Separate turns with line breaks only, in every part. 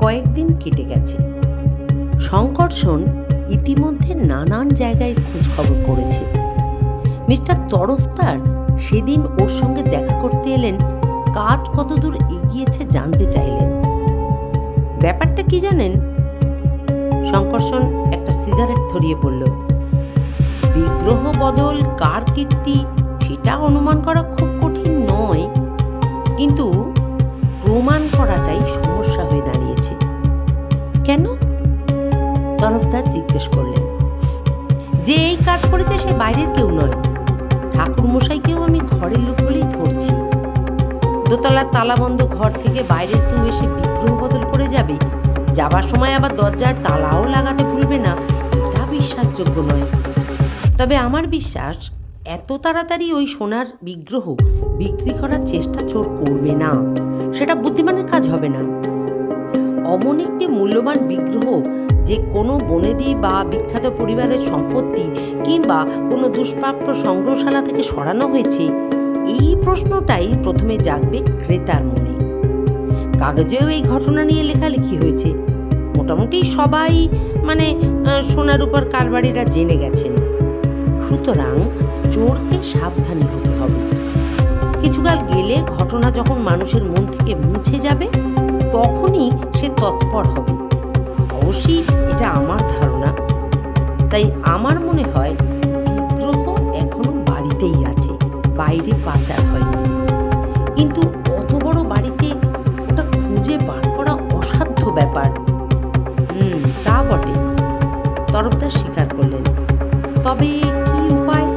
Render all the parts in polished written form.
কয়েকদিন কেটে গেছে। শঙ্করসন ইতিমধ্যে নানান জায়গায় খোঁজখবর করেছে। মিস্টার তরফদার সেদিন ওর সঙ্গে দেখা করতে এলেন, কাজ কতদূর এগিয়েছে জানতে চাইলেন। ব্যাপারটা কি জানেন? শঙ্করসন একটা সিগারেট ধরিয়ে বলল, বিগ্রহ বদল কার কীর্তি সেটা অনুমান করা খুব কঠিন নয়, কিন্তু প্রমাণ করাটাই সমস্যা হয়ে দাঁড়িয়েছে। কেন? তরফদার জিজ্ঞেস করলেন। যে এই কাজ করেছে সে বাইরের কেউ নয়, ঠাকুরমশাইকেও আমি ঘরের লোক বলেই ধরছি। দোতলার তালাবন্ধ ঘর থেকে বাইরের কেউ এসে বিগ্রহ বদল করে যাবে, যাবার সময় আবার দরজার তালাও লাগাতে ভুলবে না, এটা বিশ্বাসযোগ্য নয়। তবে আমার বিশ্বাস এত তাড়াতাড়ি ওই সোনার বিগ্রহ বিক্রি করার চেষ্টা চোর করবে না, সেটা বুদ্ধিমানের কাজ হবে না। অমন একটি মূল্যবান বিগ্রহ যে কোনো বনেদি বা বিখ্যাত পরিবারের সম্পত্তি কিংবা কোনো দুষ্প্রাপ্য সংগ্রহশালা থেকে সরানো হয়েছে, এই প্রশ্নটাই প্রথমে জাগবে ক্রেতার মনে। কাগজেও এই ঘটনা নিয়ে লেখালেখি হয়েছে, মোটামুটি সবাই সোনার উপর কারবারিরা জেনে গেছেন। সুতরাং চোরকে সাবধানী হতে হবে। কিছুকাল গেলে ঘটনা যখন মানুষের মন থেকে মুছে যাবে, তখনই সে তৎপর হবে। অবশ্যই এটা আমার ধারণা। তাই আমার মনে হয় বিগ্রহ এখনো বাড়িতেই আছে, বাইরে পাচার হয়নি। কিন্তু অত বড় বাড়িতে ওটা খুঁজে বার করা অসাধ্য ব্যাপার। তা বটে, তরফদার স্বীকার করলেন। তবে কি উপায়?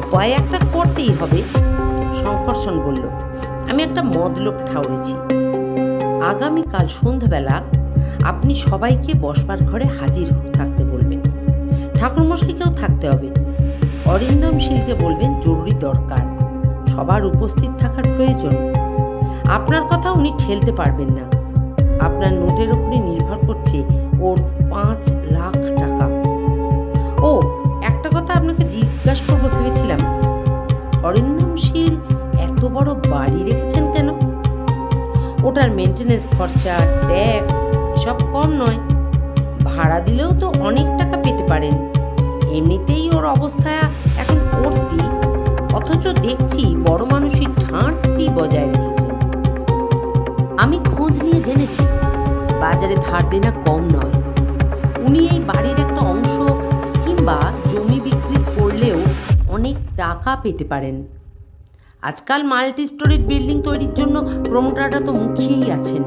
উপায় একটা করতেই হবে। শঙ্করসন বলল, আমি একটা মতলব ঠাউরেছি। আগামীকাল সন্ধ্যাবেলা আপনি সবাইকে বসবার ঘরে হাজির থাকতে বলবেন। ঠাকুরমশাইকেও থাকতে হবে। অরিন্দম শীলকে বলবেন জরুরি দরকার, সবার উপস্থিত থাকার প্রয়োজন। আপনার কথা উনি ঠেলতে পারবেন না। আপনার নোটের উপরে নির্ভর করছে ওর 5 লাখ টাকা। ও, একটা কথা আপনাকে জিজ্ঞাসা করবো ভেবেছিলাম, অরিন্দম শীল এত বড় বাড়ি রেখেছেন কেন? ওটার মেনটেনেন্স খরচা, ট্যাক্স সব কম নয়। ভাড়া দিলেও তো অনেক টাকা পেতে পারেন। এমনিতেই ওর অবস্থা এখন পড়তি, অথচ দেখছি বড় মানুষই ঠাঁটটি বজায় রেখেছে। আমি খোঁজ নিয়ে জেনেছি বাজারে ধার দেনা কম নয়। উনি এই বাড়ির একটা অংশ কিংবা জমি বিক্রি করলেও অনেক টাকা পেতে পারেন। আজকাল মাল্টি স্টোরিড বিল্ডিং তৈরির জন্য প্রমোটাররা তো মুখিয়েই আছেন।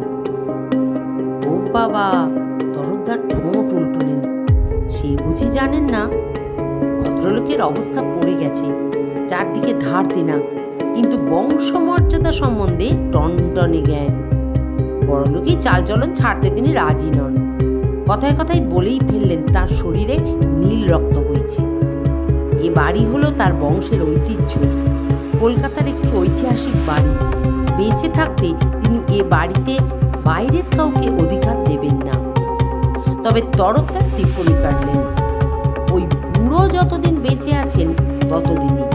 ও বাবা, তরফদার ঠোঁট উল্টোলেন। সে বুঝি জানেন না? ভদ্রলোকের অবস্থা পড়ে গেছে, চারদিকে ধার দেনা, কিন্তু বংশমর্যাদা সম্বন্ধে টনটনে জ্ঞান। বড়লোকই চালচলন ছাড়তে তিনি রাজি নন। কথায় কথায় বলেই ফেললেন তার শরীরে নীল রক্ত বইছে। এ বাড়ি হলো তার বংশের ঐতিহ্য, কলকাতার একটি ঐতিহাসিক বাড়ি। বেঁচে থাকতে তিনি এ বাড়িতে বাইরের কাউকে অধিকার দেবেন না। তবে তরফদার টিপ্পনি কাটলেন, ওই বুড়ো যতদিন বেঁচে আছেন ততদিনই।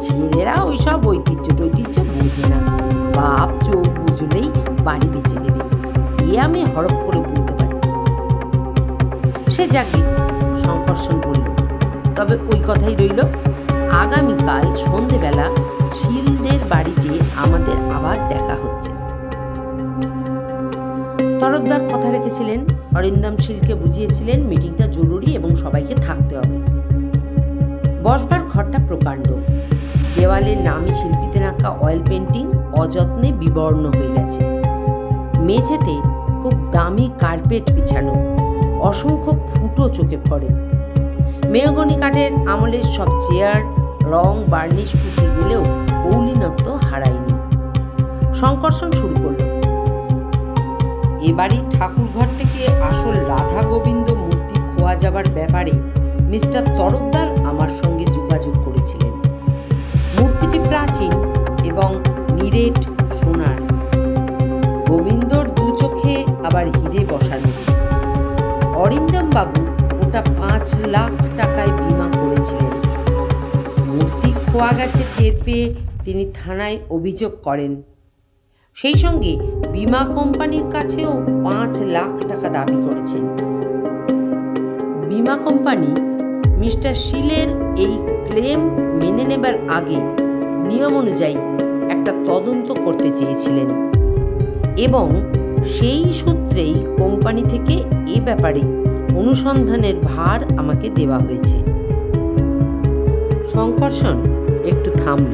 ছেলেরা ওইসব ঐতিহ্য বোঝে না, বাপ চোখ বুঝলেই বাড়ি বেঁচে দেবে, এ আমি হরপ করে বলতে পারি। সে যাকে, শঙ্করসন বলল, তবে ওই কথাই রইল, আগামীকাল সন্ধেবেলা শীলদের বাড়িতে আমাদের আবার দেখা হচ্ছে। তরফদার কথা রেখেছিলেন। অরিন্দম শীলকে বুঝিয়েছিলেন মিটিংটা জরুরি এবং সবাইকে থাকতে হবে। বসবার ঘরটা প্রকাণ্ড। দেওয়ালে নামী শিল্পীদের আঁকা অয়েল পেন্টিং অযত্নে বিবর্ণ হয়ে গেছে। মেঝেতে খুব দামি কার্পেট বিছানো, অসংখ্য ফুটো চোখে পড়ে। মেহগনি কাঠের আমলের সব চেয়ার, রং বার্নিশ উঠে গেলেও মৌলিনত্ব হারায়নি। শঙ্করসন শুরু করল, এ বাড়ির ঠাকুরঘর থেকে আসল রাধা গোবিন্দ মূর্তি খোয়া যাবার ব্যাপারে মিস্টার তরফদার আমার সঙ্গে যোগাযোগ করেছিলেন। মূর্তিটি প্রাচীন এবং নিরেট সোনার। গোবিন্দর দু চোখে আবার হিরে বসানো। অরিন্দম বাবু ওটা 5 লাখ টাকায় বিমা করেছিলেন। মূর্তি খোয়া গেছে টের পেয়ে তিনি থানায় অভিযোগ করেন। সেই সঙ্গে বীমা কোম্পানির কাছেও 5 লাখ টাকা দাবি করেছেন। বীমা কোম্পানি মিস্টার শীলের এই ক্লেম মেনে নেবার আগে নিয়ম অনুযায়ী একটা তদন্ত করতে চেয়েছিলেন এবং সেই সূত্রেই কোম্পানি থেকে এ ব্যাপারে অনুসন্ধানের ভার আমাকে দেওয়া হয়েছে। শঙ্করসন একটু থামল,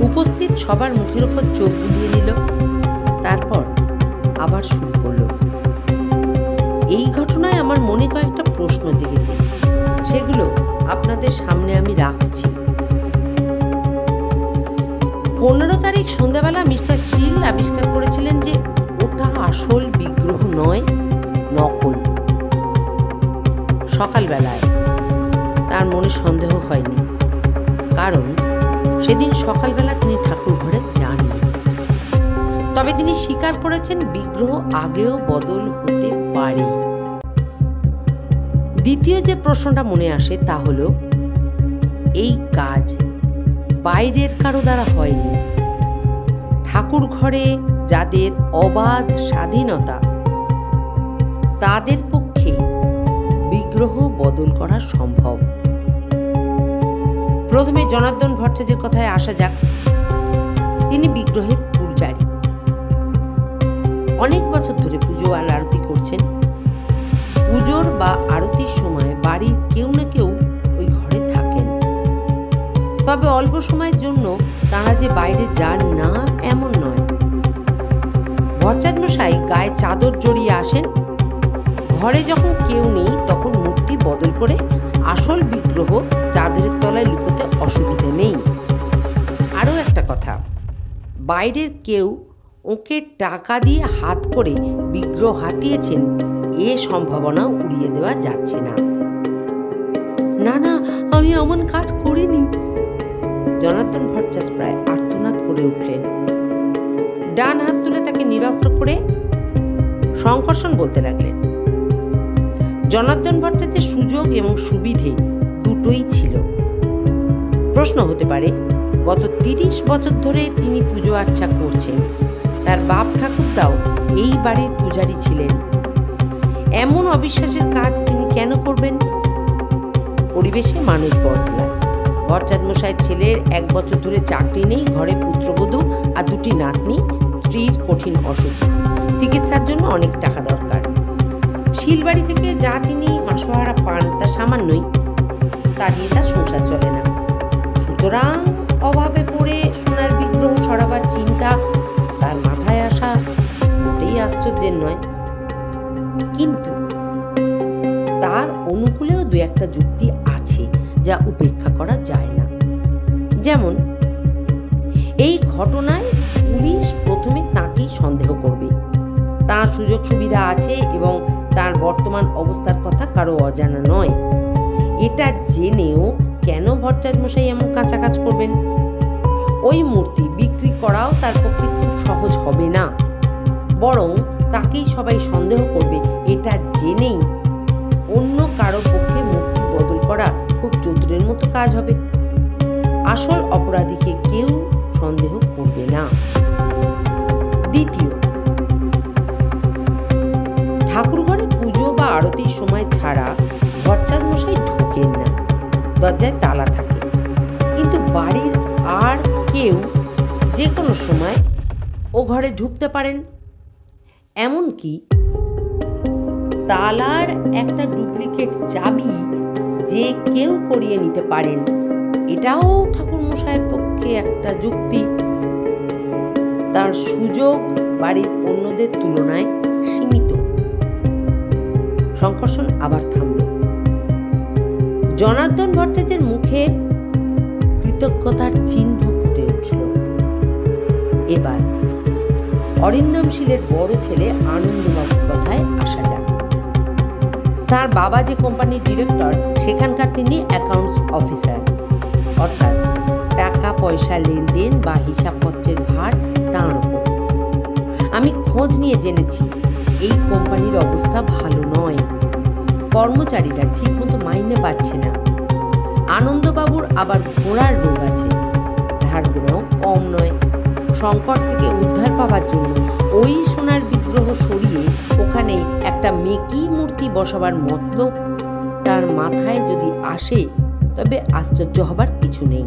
উপস্থিত সবার মুখের উপর চোখ বুলিয়ে নিল, তারপর আবার শুরু করল। এই ঘটনায় আমার মনে কয়েকটা প্রশ্ন জেগেছে, সেগুলো আপনাদের সামনে আমি রাখছি। 15 তারিখ সন্ধ্যাবেলা মিস্টার শীল আবিষ্কার করেছিলেন যে ওটা আসল বিগ্রহ নয়, নকল। সকালবেলায় তার মনে সন্দেহ হয়নি, কারণ সেদিন সকালবেলা তিনি ঠাকুর ঘরে যাননি। তবে তিনি স্বীকার করেছেন বিগ্রহ আগেও বদল হতে পারে। দ্বিতীয় যে প্রশ্নটা মনে আসে তা হলো, এই কাজ বাইরের কারো দ্বারা হয়নি। ঠাকুর ঘরে যাদের অবাধ স্বাধীনতা, তাদের পক্ষে বিগ্রহ বদল করা সম্ভব। প্রথমে জনার্দন ভট্টাচার্যের কথায় আসা যাক। তিনি বিগ্রহের পূজারী, অনেক বছর ধরে পুজো আর আরতি করছেন। পুজোর বা আরতির সময় বাড়ির কেউ না কেউ ওই ঘরে থাকেন, তবে অল্প সময়ের জন্য তারা যে বাইরে যান না এমন নয়। ভট্টাচার্য মশাই গায়ে চাদর জড়িয়ে আসেন, ঘরে যখন কেউ নেই তখন মূর্তি বদল করে আসল বিগ্রহ চাদরের তলায় লুকোতে অসুবিধা নেই। আরও একটা কথা, বাইরের কেউ ওকে টাকা দিয়ে হাত করে বিগ্রহ হাতিয়েছেন এ সম্ভাবনা উড়িয়ে দেওয়া যাচ্ছে না। না না, আমি এমন কাজ করিনি। জনার্দন ভট্টাচার্য প্রায় আর্তনাদ করে উঠলেন। ডান হাত তুলে তাকে নিরস্ত্র করে শঙ্করসন বলতে লাগলেন, জনার্দন ভট্টাচার্যের সুযোগ এবং সুবিধে দুটোই ছিল। প্রশ্ন হতে পারে, গত 30 বছর ধরে তিনি পুজো আর্চা করছেন, তার বাপ ঠাকুরদাও এই বাড়ির পূজারী ছিলেন। এমন অবিশ্বাসের কাজ তিনি কেন করবেন? পরিবেশে মানুষ বদলায়। ভট্টাচার্য মশাইয়ের ছেলের 1 বছর ধরে চাকরি নেই, ঘরে পুত্রবধূ আর 2টি নাতনি, স্ত্রীর কঠিন অসুখ, চিকিৎসার জন্য অনেক টাকা দরকার। শিলবাড়ি থেকে যা তিনি মাসোহারা পান তা সামান্যই, তা দিয়ে তার সংসার চলে না। সুতরাং অভাবে পড়ে সোনার বিগ্রহ সরাবার চিন্তা তার মাথায় আসা মোটেই আশ্চর্যের নয়। কিন্তু তার অনুকূলেও 2-1টা যুক্তি আছে যা উপেক্ষা করা যায় না। যেমন, এই ঘটনায় পুলিশ প্রথমে তাঁকেই সন্দেহ করবে। তার সুযোগ সুবিধা আছে এবং তার বর্তমান অবস্থার কথা কারো অজানা নয়। এটা জেনেও কেন ভট্টাচার্য মশাই এমন কাঁচা কাজ করবেন? ওই মূর্তি বিক্রি করাও তার পক্ষে খুব সহজ হবে না, বরং তাকেই সবাই সন্দেহ করবে। এটা জেনেই অন্য কারো পক্ষে মূর্তি বদল করা খুব চতুরের মতো কাজ হবে। আসল অপরাধীকে কেউ সন্দেহ করবে না। দ্বিতীয়, ঠাকুর ঘরে পুজো বা আরতির সময় ছাড়া ভট্টাচার্য মশাই ঢোকেন না, দরজায় তালা থাকে। কিন্তু বাড়ির আর কেউ যে কোনো সময় ও ঘরে ঢুকতে পারেন। এমনকি তালার একটা ডুপ্লিকেট চাবি যে কেউ করিয়ে নিতে পারেন, এটাও ঠাকুর মশাইয়ের পক্ষে একটা যুক্তি। তার সুযোগ বাড়ির অন্যদের তুলনায় সীমিত। শঙ্করসন আবার থামল। জনার্দন ভট্টাচার্যের মুখে কৃতজ্ঞতার চিহ্ন ফুটে উঠল। এবার অরিন্দম শীলের বড় ছেলে আনন্দবাবুর কথায় আসা যাক। তার বাবা যে কোম্পানির ডিরেক্টর, সেখানকার তিনি অ্যাকাউন্টস অফিসার, অর্থাৎ টাকা পয়সা লেনদেন বা হিসাবপত্রের ভার তাঁর ওপর। আমি খোঁজ নিয়ে জেনেছি এই কোম্পানির অবস্থা ভালো নয়। কর্মচারীরা ঠিকমতো মাইনে পাচ্ছে না। আনন্দবাবুর আবার ঘোড়ার রোগ আছে, ধার দেনাও কম নয়। সংকট থেকে উদ্ধার পাওয়ার জন্য ওই সোনার বিগ্রহ সরিয়ে ওখানে একটা মেকি মূর্তি বসাবার মতলব তার মাথায় যদি আসে তবে আশ্চর্য হবার কিছু নেই।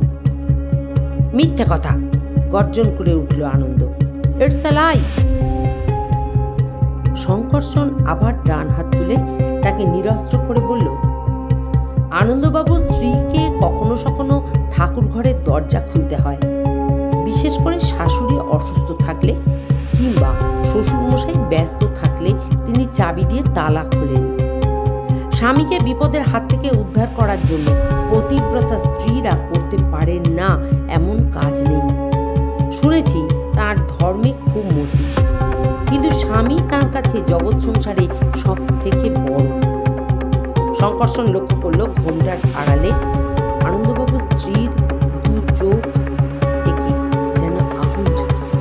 মিথ্যে কথা, গর্জন করে উঠল আনন্দ। ইটস আ লাই। শঙ্করসন আবার ডান হাত তুলে তাকে নিরস্ত্র করে বলল, আনন্দবাবুর স্ত্রীকে কখনো সখনো ঠাকুর ঘরের দরজা খুলতে হয়, বিশেষ করে শাশুড়ি অসুস্থ থাকলে কিংবা শ্বশুরমশাই ব্যস্ত থাকলে তিনি চাবি দিয়ে তালা খোলেন। স্বামীকে বিপদের হাত থেকে উদ্ধার করার জন্য পতিব্রতা স্ত্রীরা করতে পারেন না এমন কাজ নেই। শুনেছি তার ধর্মে খুব মতি, কিন্তু স্বামী তার কাছে জগৎ সংসারে সব থেকে বড়। শঙ্করসন লক্ষ্য করল ঘোমটার আড়ালে আনন্দবাবু স্ত্রীর দু চোখ থেকে যেন আগুন ঝরছে।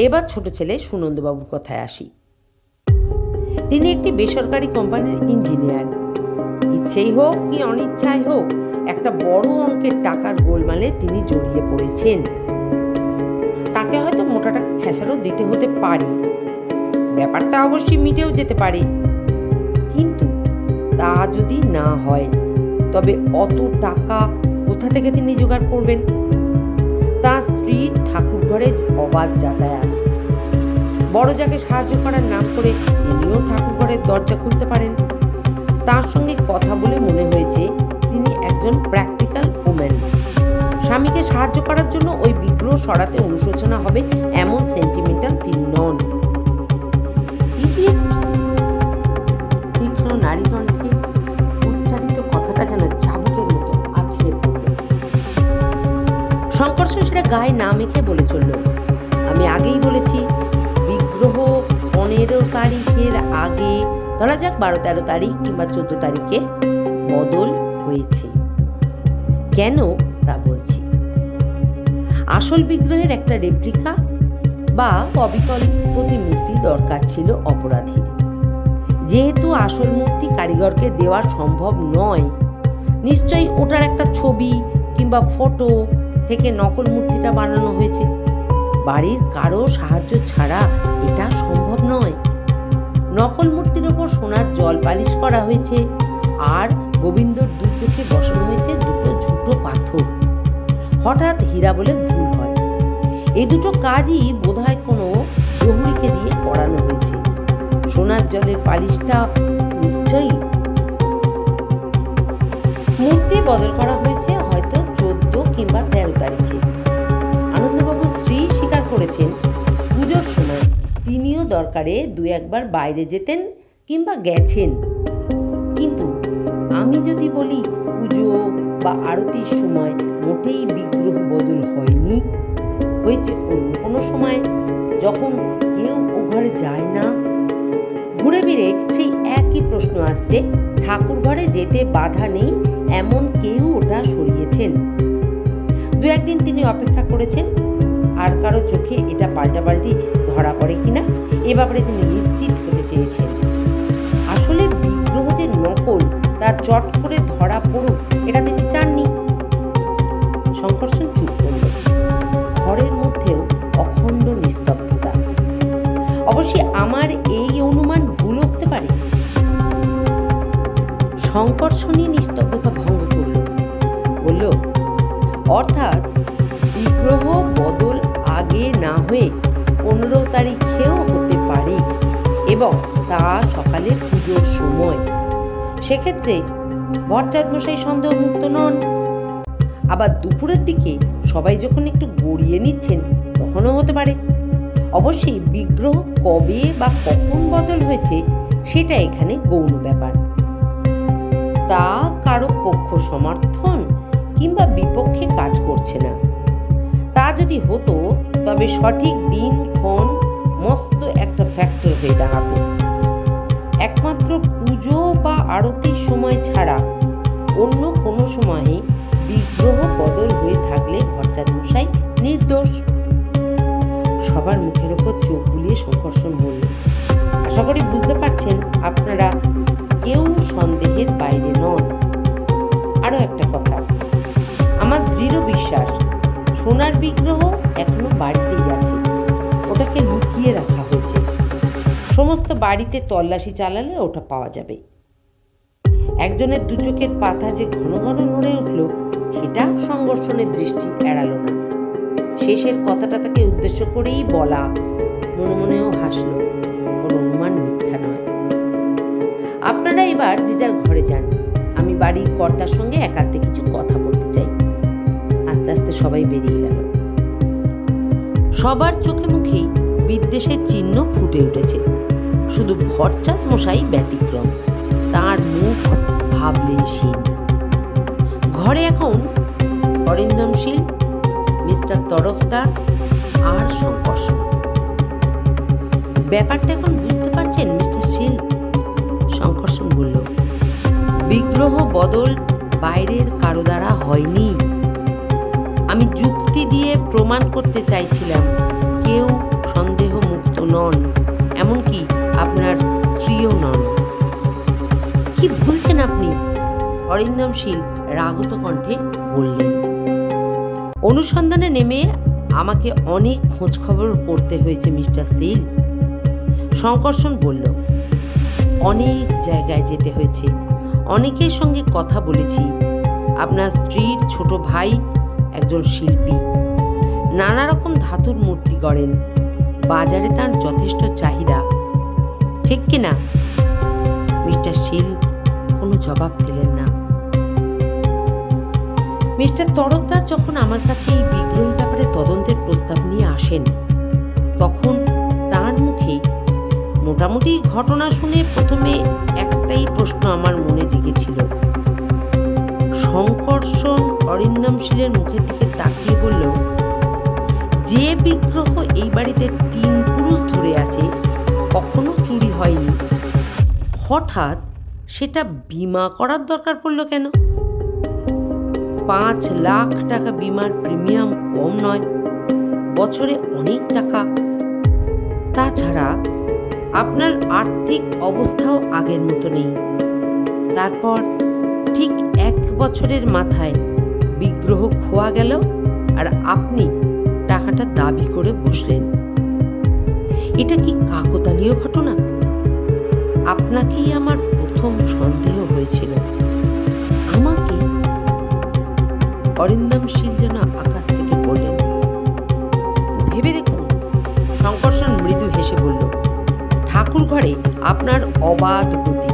এবার ছোট ছেলে সুনন্দবাবুর কথায় আসি। তিনি একটি বেসরকারি কোম্পানির ইঞ্জিনিয়ার। ইচ্ছেই হোক কি অনিচ্ছাই হোক একটা বড় অঙ্কের টাকার গোলমালে তিনি জড়িয়ে পড়েছেন। তাকে হয়তো মোটা টাকা খেসারও দিতে হতে পারে, ব্যাপারটা অবশ্যই মিটেও যেতে পারে। কিন্তু তা যদি না হয় তবে অত টাকা কোথা থেকে তিনি জোগাড় করবেন? তার স্ত্রীর ঠাকুর ঘরে অবাধ যাতায়াত, বড় যাকে সাহায্য করার নাম করে তিনিও ঠাকুর ঘরের দরজা খুলতে পারেন। তার সঙ্গে কথা বলে মনে হয়েছে তিনি একজন প্র্যাকটিক্যাল ওম্যান। স্বামীকে সাহায্য করার জন্য ওই বিগ্রহ সরাতে অনুশোচনা হবে এমন সেন্টিমেন্টাল তিনি নন। তীক্ষ্ণ নারী কণ্ঠে উচ্চারিত কথাটা যেন চাবুকের মতো আছড়ে পড়ল। শঙ্করসন সেটা গায়ে না মেখে বলে চলল, আমি আগেই বলেছি বিগ্রহ 15 তারিখের আগে, ধরা যাক 12-13 তারিখ কিংবা 14 তারিখে বদল হয়েছে। কেন তা বলছি। আসল বিগ্রহের একটা রেপ্লিকা বা অবিকল প্রতিমূর্তি দরকার ছিল অপরাধীর। যেহেতু আসল মূর্তি কারিগরকে দেওয়া সম্ভব নয়, নিশ্চয়ই ওটার একটা ছবি কিংবা ফটো থেকে নকল মূর্তিটা বানানো হয়েছে। বাড়ির কারো সাহায্য ছাড়া এটা সম্ভব নয়। নকল মূর্তির ওপর সোনার জল পালিশ করা হয়েছে, আর গোবিন্দর দু চোখে বসানো হয়েছে দুটো ঝুটো পাথর। হঠাৎ হীরা বলে ভুল হয়। এই দুটো কাজই বোধহয় কোনো জহুরিকে দিয়ে করানো হয়েছে। সোনার জলের পালিশটা নিশ্চয়ই। মূর্তি বদল করা হয়েছে হয়তো 14 কিংবা 13 তারিখে। আনন্দবাবু স্ত্রী স্বীকার করেছেন পুজোর সময় তিনিও দরকারে 2-1 বার বাইরে যেতেন কিংবা গেছেন। কিন্তু আমি যদি বলি পুজো বা আরতির সময় মোটেই বিগ্রহ বদল হয়নি, হয়েছে অন্য কোনো সময় যখন কেউ ও ঘরে যায় না, ঘুরে ফিরে সেই একই প্রশ্ন আসছে। ঠাকুর ঘরে যেতে বাধা নেই এমন কেউ ওটা সরিয়েছেন। 2-1 দিন তিনি অপেক্ষা করেছেন আর কারো চোখে এটা পাল্টাপাল্টি ধরা পড়ে কিনা এ ব্যাপারে তিনি নিশ্চিত হতে চেয়েছেন। আসলে বিগ্রহ যে নকল তা চট করে ধরা পড়ুক এটা তিনি চাননি। শঙ্করসন চুপ করল। ঘরের মধ্যেও অখণ্ড নিস্তব্ধতা। অবশ্যই আমার এই অনুমান ভুলও হতে পারে। শঙ্করসনই নিস্তব্ধতা ভঙ্গ করল, বলল, অর্থাৎ বিগ্রহ বদল আগে না হয়ে 15 তারিখেও হতে পারে এবং তা সকালে পুজোর সময়। সেক্ষেত্রে ভট্টাচার্যমশাই সন্দেহমুক্ত নন। আবার দুপুরের দিকে সবাই যখন একটু গড়িয়ে নিচ্ছেন তখনও হতে পারে। অবশ্যই বিগ্রহ কবে বা কখন বদল হয়েছে সেটা এখানে গৌণ ব্যাপার। তা কারো পক্ষ সমর্থন কিংবা বিপক্ষে কাজ করছে না। তা যদি হতো তবে সঠিক দিনক্ষণ মস্ত একটা ফ্যাক্টর হয়ে দাঁড়াতো। একমাত্র পুজো বা আরতির সময় ছাড়া অন্য কোনো সময়ে বিগ্রহ বদল হয়ে থাকলে ভট্টাচার্যমশাই নির্দোষ। সবার মুখের ওপর চোখ বুলিয়ে শঙ্করসন বলল, আশা করি বুঝতে পারছেন আপনারা কেউ সন্দেহের বাইরে নন। আরো একটা কথা, আমার দৃঢ় বিশ্বাস সোনার বিগ্রহ এখনো বাড়িতেই আছে, ওটাকে লুকিয়ে রাখা হয়েছে। সমস্ত বাড়িতে তল্লাশি চালালে ওটা পাওয়া যাবে। একজনের দু চোখের পাতা যে ঘন ঘন নড়ে উঠল, সেটা সংঘর্ষণের দৃষ্টি এড়ালো না। শেষের কথাটা তাকে উদ্দেশ্য করেই বলা, মনে মনেও হাসল, ওর অনুমান মিথ্যা নয়। আপনারা এবার যে যার ঘরে যান, আমি বাড়ির কর্তার সঙ্গে একান্তে কিছু কথা বলতে চাই। আস্তে আস্তে সবাই বেরিয়ে গেল। সবার চোখে মুখেই বিদ্বেষের চিহ্ন ফুটে উঠেছে, শুধু ভট্টাচ মশাই ব্যতিক্রম, তার মুখ ভাবলেশীন। ঘরে এখন অরিন্দমশীল, মিস্টার তরফদার আর শঙ্করসন। ব্যাপারটা এখন বুঝতে পারছেন মিস্টার শীল? শঙ্করসন বলল, বিগ্রহ বদল বাইরের কারো দ্বারা হয়নি। আমি যুক্তি দিয়ে প্রমাণ করতে চাইছিলাম কেউ সন্দেহ মুক্ত নন, এমনকি আপনার স্ত্রীও নন। কি বলছেন আপনি? অরিন্দমশীল রাগত কণ্ঠে বললেন। অনুসন্ধানে নেমে আমাকে অনেক খোঁজ খবর করতে হয়েছে মিস্টার শীল। শঙ্করসন বলল, অনেক জায়গায় যেতে হয়েছে, অনেকের সঙ্গে কথা বলেছি। আপনার স্ত্রীর ছোট ভাই একজন শিল্পী, নানা রকম ধাতুর মূর্তি গড়েন, বাজারে তার যথেষ্ট চাহিদা, ঠিক কিনা? মিস্টার শীল কোনো জবাব দিলেন না। মিস্টার তরফদার যখন আমার কাছে এই বিগ্রহের ব্যাপারে তদন্তের প্রস্তাব নিয়ে আসেন, তখন তার মুখে মোটামুটি ঘটনা শুনে প্রথমে একটাই প্রশ্ন আমার মনে জেগেছিল। শঙ্করসন অরিন্দমশীলের মুখের দিকে তাকিয়ে বলল, যে বিগ্রহ এই বাড়িতে 3 পুরুষ ধরে আছে, কখনো চুরি হয়নি, হঠাৎ সেটা বিমা করার দরকার পড়ল কেন? 5 লাখ টাকা বিমার প্রিমিয়াম কম নয়, বছরে অনেক টাকা। তাছাড়া আপনার আর্থিক অবস্থাও আগের মতো নেই। তারপর ঠিক 1 বছরের মাথায় বিগ্রহ খোয়া গেল আর আপনি টাকাটা দাবি করে বসলেন। এটা কি কাকতালীয় ঘটনা? আপনাকেই আমার প্রথম সন্দেহ হয়েছিল। আমাকে? অরিন্দমশীল যেন আকাশ থেকে পড়লেন। ভেবে দেখুন। শঙ্করসন মৃদু হেসে বলল, ঠাকুর ঘরে আপনার অবাধ গতি,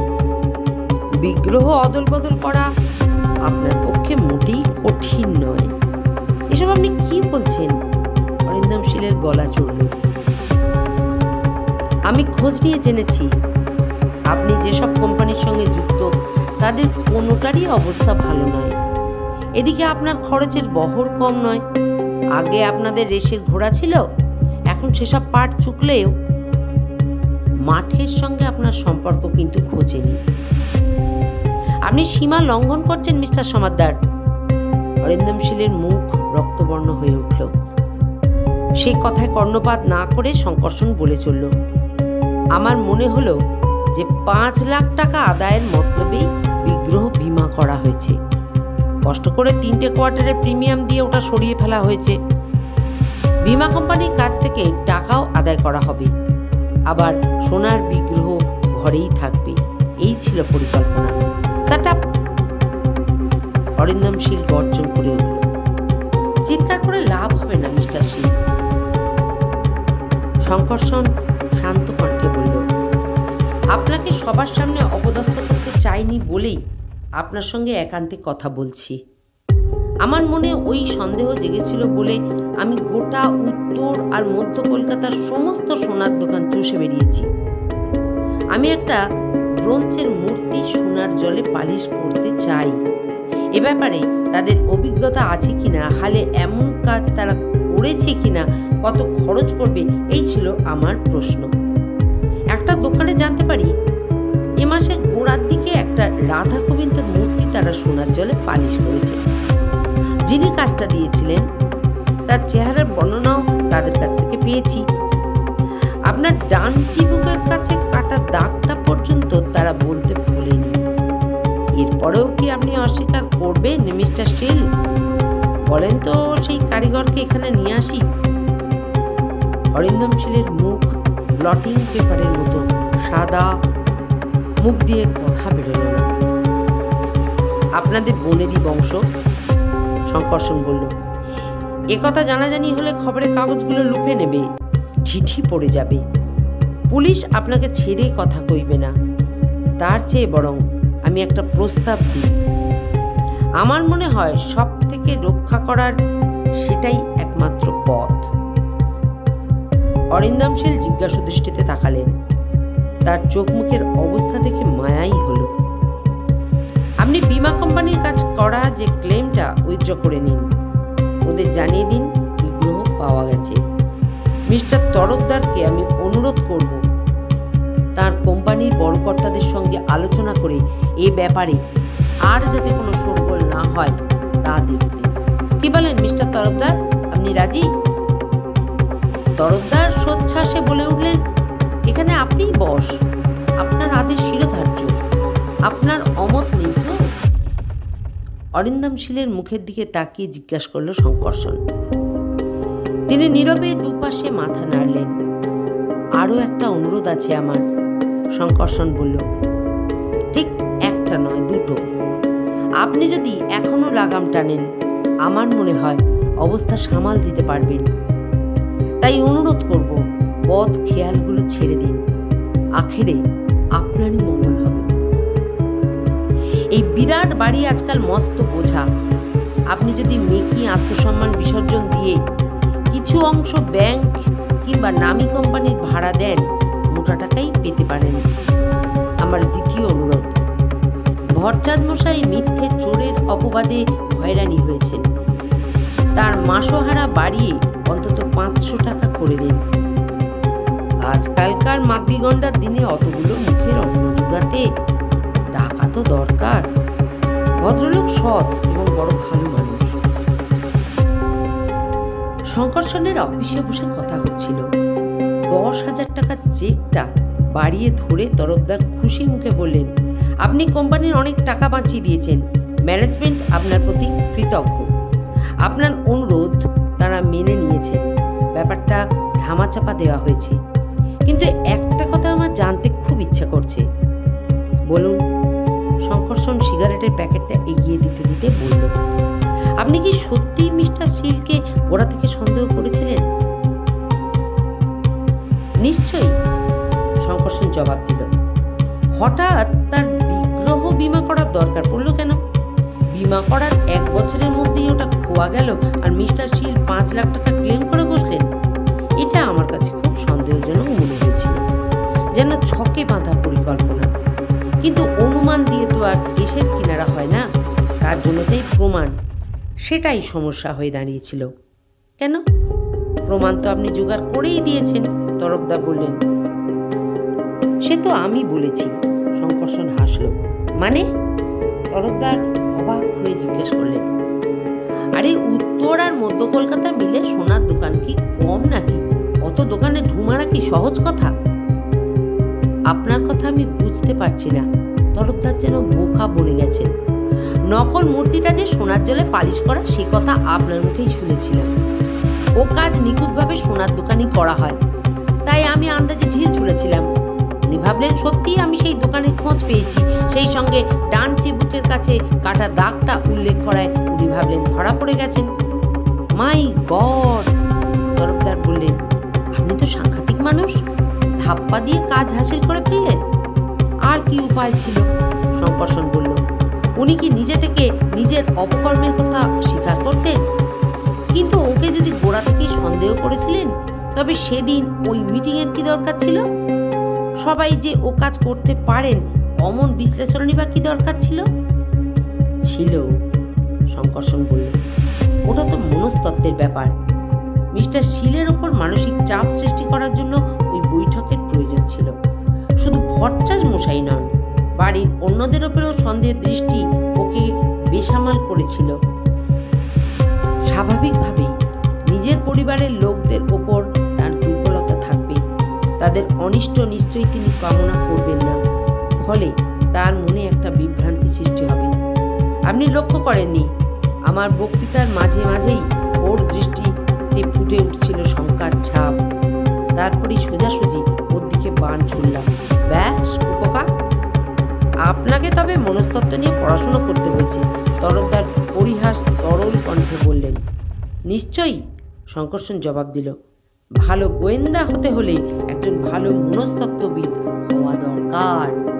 বিগ্রহ অদল বদল করা আপনার পক্ষে মোটেই কঠিন নয়। এসব আপনি কি বলছেন? অরিন্দমশীলের গলা চড়ল। আমি খোঁজ নিয়ে জেনেছি, আপনি যেসব কোম্পানির সঙ্গে যুক্ত তাদের কোনোটারই অবস্থা ভালো নয়। এদিকে আপনার খরচের বহর কম নয়। আগে আপনাদের রেসের ঘোড়া ছিল, এখন সেসব পাট চুকলেও মাঠের সঙ্গে আপনার সম্পর্ক কিন্তু খোঁজেনি। আপনি সীমা লঙ্ঘন করছেন মিস্টার সমাদ্দার। অরিন্দমশীলের মুখ রক্তবর্ণ হয়ে উঠল। সে কথায় কর্ণপাত না করে শঙ্করসন বলে চলল, আমার মনে হলো যে 5 লাখ টাকা আদায়ের মতলবেই বিগ্রহ বিমা করা হয়েছে। কষ্ট করে 3টে কোয়ার্টারের প্রিমিয়াম দিয়ে ওটা সরিয়ে ফেলা হয়েছে। বিমা কোম্পানির কাছ থেকে টাকাও আদায় করা হবে, আবার সোনার বিগ্রহ ঘরেই থাকবে। এই ছিল পরিকল্পনা। Set up! অরিন্দমশীল গর্জন করে উঠল। চিৎকার করে লাভ হবে না মিস্টার শীল। শঙ্করসন শান্ত কণ্ঠে বলল, আপনাকে সবার সামনে অপদস্থ করতে চাইনি বলেই আপনার সঙ্গে একান্তে কথা বলছি। আমার মনে ওই সন্দেহ জেগেছিল বলে আমি গোটা উত্তর আর মধ্য কলকাতার সমস্ত সোনার দোকান চষে বেরিয়েছি। আমি একটা ব্রোঞ্জের মূর্তি সোনার জলে পালিশ করতে চাই। এ ব্যাপারে তাদের অভিজ্ঞতা আছে কিনা, হালে এমন কাজ তারা করেছে কিনা, কত খরচ পড়বে, এই ছিল আমার প্রশ্ন। একটা দোকানে জানতে পারি এ মাসে গোড়ার দিকে একটা রাধা গোবিন্দর মূর্তি তারা সোনার জলে পালিশ করেছে। যিনি কাজটা দিয়েছিলেন তার চেহারার বর্ণনাও তাদের কাছ থেকে পেয়েছি। আপনার ডান চিবুকের কাছে কাটা দাগটা পর্যন্ত তারা বলতে ভোলেনি। এরপরেও কি আপনি অস্বীকার করবেন মিস্টার শীল? বলেন তো সেই কারিগরকে এখানে নিয়ে আসি। অরিন্দম শীলের মুখ ব্লটিং পেপারের মতো সাদা, মুখ দিয়ে কথা বেরোল না। আপনাদের বনেদি বংশ, শঙ্করসন বলল। একথা জানাজানি হলে খবরের কাগজগুলো লুপে নেবে, চিঠি পড়ে যাবে। পুলিশ আপনাকে ছেড়ে কথা কইবে না। তার চেয়ে বরং আমি একটা প্রস্তাব দিই। আমার মনে হয় সব থেকে রক্ষা করার সেটাই একমাত্র পথ। অরিন্দম শীল জিজ্ঞাসু দৃষ্টিতে তাকালেন। তার চোখ মুখের অবস্থা দেখে মায়াই হলো। আপনি বীমা কোম্পানির কাজ করা যে ক্লেমটা উইথড্র করে নিন, ওদের জানিয়ে দিন বিগ্রহ পাওয়া গেছে। মিস্টার তরফদারকে আমি অনুরোধ করব তার কোম্পানির বড় কর্তাদের সঙ্গে আলোচনা করে এ ব্যাপারে আর যাতে কোনো শোরগোল না হয় তা দেখতে। কি বলেন মিস্টার তরফদার, আপনি রাজি? তরফদার সোচ্ছ্বাসে বলে উঠলেন, এখানে আপনিই বস, আপনার আদেশ শিরোধার্য, আপনার অমত নেই তো? অরিন্দম শীলের মুখের দিকে তাকিয়ে জিজ্ঞাসা করল শঙ্করসন। তিনি নীরবে দুপাশে মাথা নাড়লেন। আরও একটা অনুরোধ আছে আমার, শঙ্করসন বলল। ঠিক একটা নয়, দুটো। আপনি যদি এখনো লাগাম টানেন, আমার মনে হয় অবস্থা সামাল দিতে পারবেন। তাই অনুরোধ করব, বদ খেয়ালগুলো ছেড়ে দিন। আখেরে আপনারই মঙ্গল হবে। এই বিরাট বাড়ি আজকাল মস্ত বোঝা। আপনি যদি মেকি আত্মসম্মান বিসর্জন দিয়ে কিছু অংশ ব্যাংক কিংবা নামী কোম্পানির ভাড়া দেন, মোটা টাকাই পেতে পারেন। আমার দ্বিতীয় অনুরোধ, ভট্টাচার্য মশাই মিথ্যে চোরের অপবাদে হয়রানি হয়েছেন। তার মাসোহারা বাড়িয়ে অন্তত 500 টাকা করে দিন। আজকালকার মাতৃগণ্ডার দিনে অতগুলো মুখের অন্ন জোগাতে টাকা তো দরকার। ভদ্রলোক সৎ এবং বড় ভালো মানুষ। শঙ্করসনের অফিসে বসে কথা হচ্ছিল। 10,000 টাকার চেকটা বাড়িয়ে ধরে তরফদার খুশি মুখে বললেন, আপনি কোম্পানির অনেক টাকা বাঁচিয়ে দিয়েছেন। ম্যানেজমেন্ট আপনার প্রতি কৃতজ্ঞ। আপনার অনুরোধ তারা মেনে নিয়েছেন। ব্যাপারটা ধামাচাপা দেওয়া হয়েছে। কিন্তু একটা কথা আমার জানতে খুব ইচ্ছা করছে। বলুন। শঙ্করসন সিগারেটের প্যাকেটটা এগিয়ে দিতে দিতে বলল, আপনি কি সত্যি মিস্টার শীলকে গোড়া থেকে সন্দেহ করেছিলেন? নিশ্চয়ই, শঙ্করসন জবাব দিল। হঠাৎ তার বিগ্রহ বীমা করার দরকার পড়ল কেন? বীমা করার 1 বছরের মধ্যেই ওটা খোয়া গেল আর মিস্টার শীল 5 লাখ টাকা ক্লেম করে বসলেন। এটা আমার কাছে খুব সন্দেহজনক মনে হয়েছিল, যেন ছকে বাঁধা পরিকল্পনা। কিন্তু অনুমান দিয়ে তো আর কেসের কিনারা হয় না, তার জন্য চাই প্রমাণ। সেটাই সমস্যা হয়ে দাঁড়িয়েছিল। কেন? প্রমাণ তো আপনি জোগাড় করেই দিয়েছেন, তরফদার বললেন। সে তো আমি বলেছি, শঙ্করসন হাসল। মানে? তরফদার অবাক হয়ে জিজ্ঞেস করলেন। আরে উত্তর আর মধ্য কলকাতা মিলে সোনার দোকান কি কম নাকি? অত দোকানে ঢুমারা কি সহজ কথা? আপনার কথা আমি বুঝতে পারছি না। তরফদার যেন বোকা বনে গেছেন। নকল মূর্তিটা যে সোনার জলে পালিশ করা, সে কথা আপনার মুখেই শুনেছিলাম। ও কাজ নিখুঁতভাবে সোনার দোকানই করা হয়, তাই আমি আন্দাজে ঢিল ছুঁড়েছিলাম। উনি ভাবলেন সত্যিই আমি সেই দোকানের খোঁজ পেয়েছি। সেই সঙ্গে ডান চিবুকের কাছে কাটা দাগটা উল্লেখ করায় উনি ভাবলেন ধরা পড়ে গেছেন। মাই গড, তরফদার বললেন, আপনি তো সাংঘাতিক মানুষ। ধাপ্পা দিয়ে কাজ হাসিল করে ফেললেন। আর কি উপায় ছিল? শঙ্করসন বলল। উনি কি নিজে থেকে নিজের অপকর্মের কথা স্বীকার করতেন? কিন্তু ওকে যদি গোড়া থেকেই সন্দেহ করেছিলেন, তবে সেদিন ওই মিটিংয়ের কি দরকার ছিল? সবাই যে ও কাজ করতে পারেন অমন বিশ্লেষণই বা কি দরকার ছিল? ছিল, শঙ্করসন বলল। ওটা তো মনস্তত্ত্বের ব্যাপার। মিস্টার শীলের ওপর মানসিক চাপ সৃষ্টি করার জন্য ওই বৈঠকের প্রয়োজন ছিল। শুধু ভট্টাচার্য মশাই নন, বাড়ির অন্যদের ওপরেও সন্দেহের দৃষ্টি ওকে বেসামাল করেছিল। স্বাভাবিকভাবেই নিজের পরিবারের লোকদের ওপর তার দুর্বলতা থাকবে। তাদের অনিষ্ট নিশ্চয়ই তিনি কামনা করবেন না। ফলে তার মনে একটা বিভ্রান্তি সৃষ্টি হবে। আপনি লক্ষ্য করেননি আমার বক্তৃতার মাঝে মাঝেই ওর দৃষ্টিতে ফুটে উঠছিল শঙ্কার ছাপ। তারপরেই সোজাসুজি ওর দিকে বান ছুড়লাম। ব্যাস কুপোকা, আপনাকে তবে মনস্তত্ত্ব নিয়ে পড়াশুনো করতে হয়েছে, তরফদার পরিহাস তরল কণ্ঠে বললেন। নিশ্চয়ই, শঙ্করসেন জবাব দিল। ভালো গোয়েন্দা হতে হলে একজন ভালো মনস্তত্ত্ববিদ হওয়া দরকার।